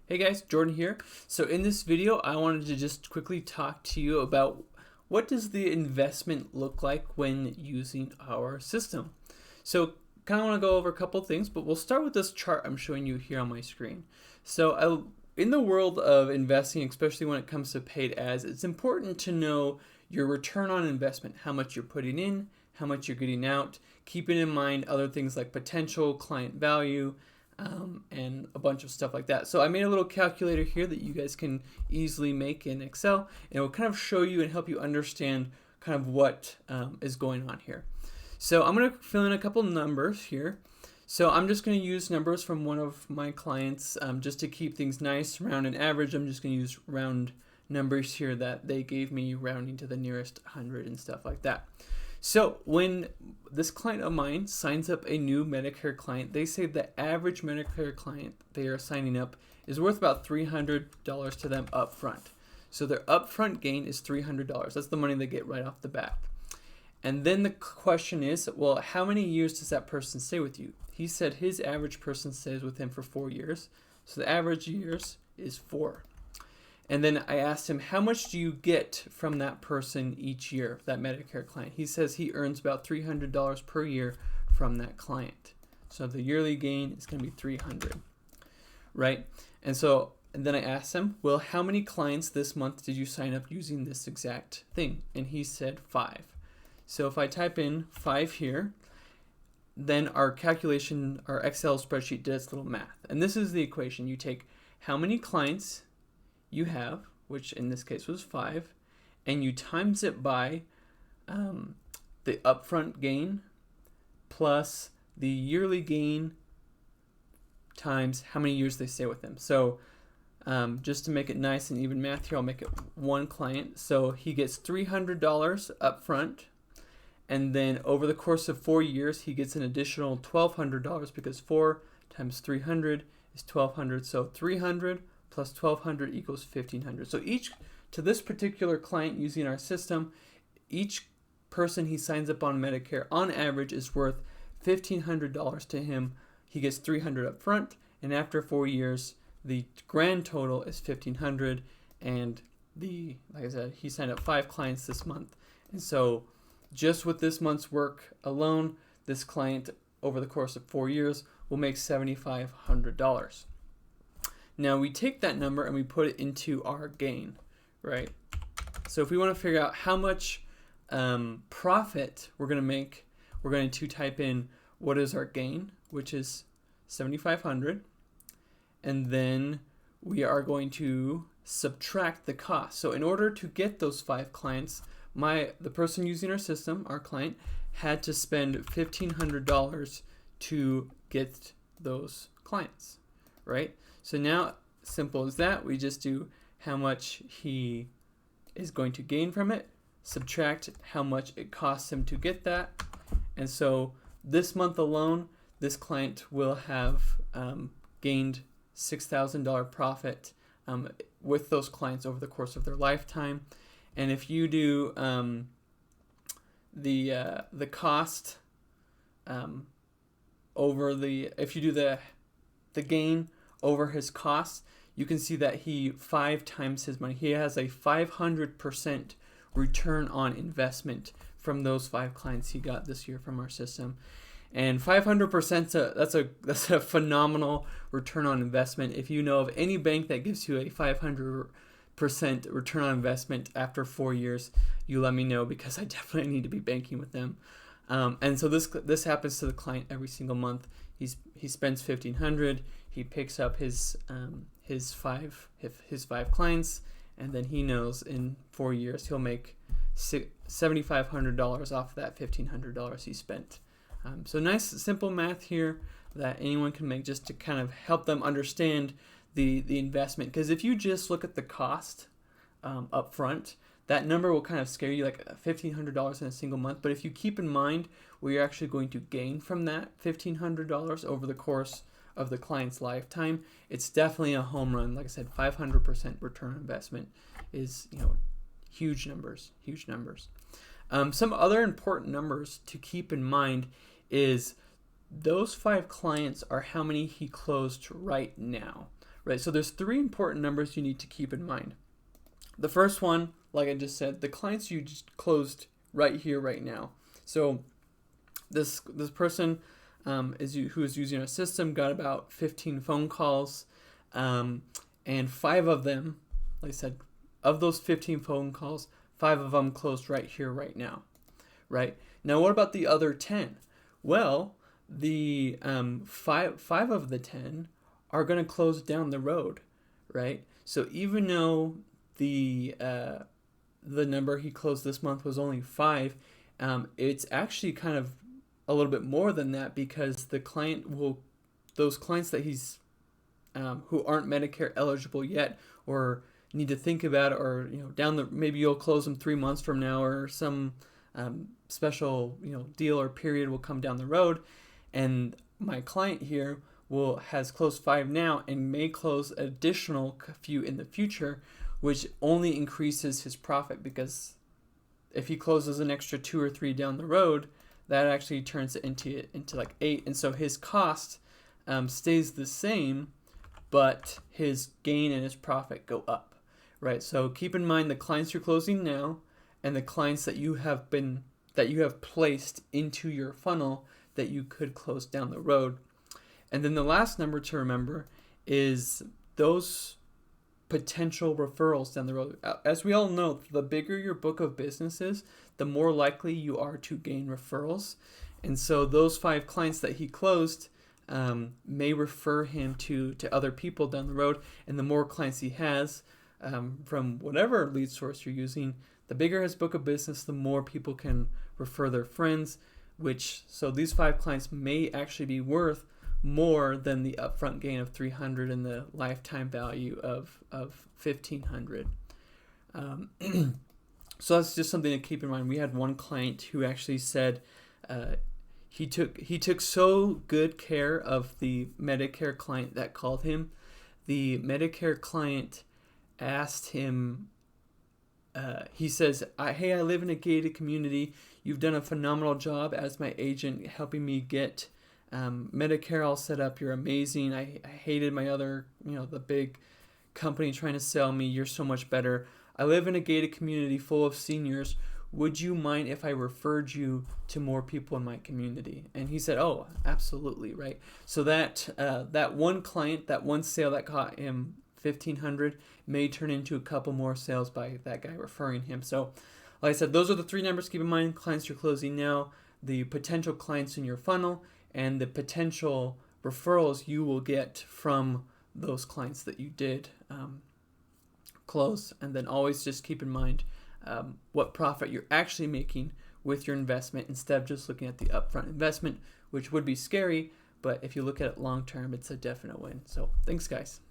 Hey guys, Jordan here. So in this video, I wanted to just quickly talk to you about what does the investment look like when using our system. So kind of want to go over a couple things, but we'll start with this chart I'm showing you here on my screen. So in the world of investing, especially when it comes to paid ads, it's important to know your return on investment, how much you're putting in, how much you're getting out, keeping in mind other things like potential client value, and a bunch of stuff like that. So I made a little calculator here that you guys can easily make in Excel, and it will kind of show you and help you understand kind of what is going on here. So I'm going to fill in a couple numbers here. So I'm just going to use numbers from one of my clients just to keep things nice, round and average. I'm just going to use round numbers here that they gave me, rounding to the nearest 100 and stuff like that. So when this client of mine signs up a new Medicare client, they say the average Medicare client they are signing up is worth about $300 to them up front. So their upfront gain is $300. That's the money they get right off the bat. And then the question is, well, how many years does that person stay with you? He said his average person stays with him for 4 years. So the average years is 4. And then I asked him, how much do you get from that person each year, that Medicare client? He says he earns about $300 per year from that client. So the yearly gain is going to be $300, right? And then I asked him, well, how many clients this month did you sign up using this exact thing? And he said 5. So if I type in 5 here, then our calculation, our Excel spreadsheet does little math. And this is the equation. You take how many clients you have, which in this case was 5, and you times it by the upfront gain plus the yearly gain times how many years they stay with them. So just to make it nice and even math here, I'll make it one client. So he gets $300 upfront, and then over the course of 4 years, he gets an additional $1,200 because 4 times 300 is 1,200. So 300 plus 1,200 equals 1,500. So to this particular client using our system, each person he signs up on Medicare on average is worth $1,500 to him. He gets 300 up front, and after 4 years, the grand total is 1,500. And like I said, he signed up 5 clients this month, and so just with this month's work alone, this client over the course of 4 years will make $7,500. Now we take that number and we put it into our gain, right? So if we want to figure out how much profit we're going to make, we're going to type in what is our gain, which is 7,500, and then we are going to subtract the cost. So in order to get those 5 clients, the person using our system, our client, had to spend $1,500 to get those clients, right? So now, simple as that, we just do how much he is going to gain from it, subtract how much it costs him to get that. And so this month alone, this client will have gained $6,000 profit with those clients over the course of their lifetime. And if you do the cost if you do the gain over his costs, you can see that he 5 times his money. He has a 500% return on investment from those 5 clients he got this year from our system. And 500%, that's a phenomenal return on investment. If you know of any bank that gives you a 500% return on investment after 4 years, you let me know, because I definitely need to be banking with them. And so this happens to the client every single month. He spends $1,500. He picks up his 5 clients, and then he knows in 4 years he'll make $7,500 off that $1,500 he spent. So nice simple math here that anyone can make just to kind of help them understand the investment. Because if you just look at the cost up front, that number will kind of scare you, like $1,500 in a single month. But if you keep in mind what you're actually going to gain from that $1,500 over the course of the client's lifetime, it's definitely a home run. Like I said, 500% return on investment is, huge numbers. Some other important numbers to keep in mind is those 5 clients are how many he closed right now, right? So there's 3 important numbers you need to keep in mind. The first one, like I just said, the clients you just closed right here, right now. So this person who is using our system got about 15 phone calls, and 5 of them, like I said, of those 15 phone calls, 5 of them closed right here, right now, right? Now, what about the other 10? Well, the five of the 10 are going to close down the road, right? So even though the number he closed this month was only 5, it's actually kind of a little bit more than that, because the client will, those clients that he's who aren't Medicare eligible yet, or need to think about it, or maybe you'll close them 3 months from now, or some special deal or period will come down the road, and my client here has closed 5 now and may close additional few in the future, which only increases his profit, because if he closes an extra 2 or 3 down the road, that actually turns it into like 8, and so his cost stays the same, but his gain and his profit go up, right? So keep in mind the clients you're closing now and the clients that you have placed into your funnel that you could close down the road. And then the last number to remember is those potential referrals down the road. As we all know, the bigger your book of business is, the more likely you are to gain referrals. And so those 5 clients that he closed may refer him to other people down the road. And the more clients he has from whatever lead source you're using, the bigger his book of business, the more people can refer their friends, so these 5 clients may actually be worth more than the upfront gain of $300 and the lifetime value of $1,500. So that's just something to keep in mind. We had one client who actually said he took so good care of the Medicare client that called him. The Medicare client asked him, he says, hey, I live in a gated community. You've done a phenomenal job as my agent helping me get Medicare all set up. You're amazing. I hated my other, the big company trying to sell me. You're so much better. I live in a gated community full of seniors. Would you mind if I referred you to more people in my community? And he said, oh, absolutely, right? So that one client, that one sale that got him $1,500 may turn into a couple more sales by that guy referring him. So like I said, those are the 3 numbers to keep in mind: clients you're closing now, the potential clients in your funnel, and the potential referrals you will get from those clients that you did close. And then always just keep in mind what profit you're actually making with your investment, instead of just looking at the upfront investment, which would be scary, but if you look at it long term, it's a definite win. So thanks, guys.